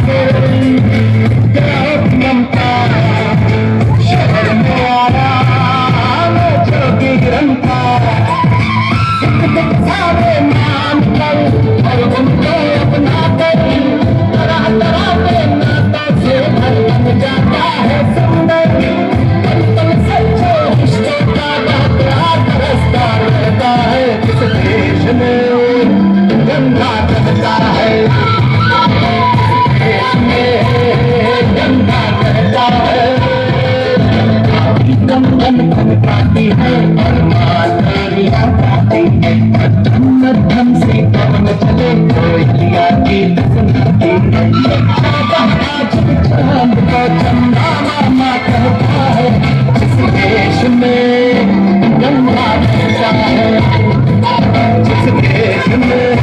के ममता शहर में आया मैं जोगी रंका सारे मान कर और उनको अपना कर तरह तरह के नाता से घर बन जाता है सुंदर पल पल सच्चे रिश्तों का प्यार बरसता रहता है इस देश में गंगा कहता है देश में गंगा कहता है गंगन खनकाती है और माधुरिया गाती है मध्यम मध्यम से पवन चले कोयलिया गीत सुनाती है चांद को चंदा मामा कहता है जिस देश में गंगा कहता है जिस देश में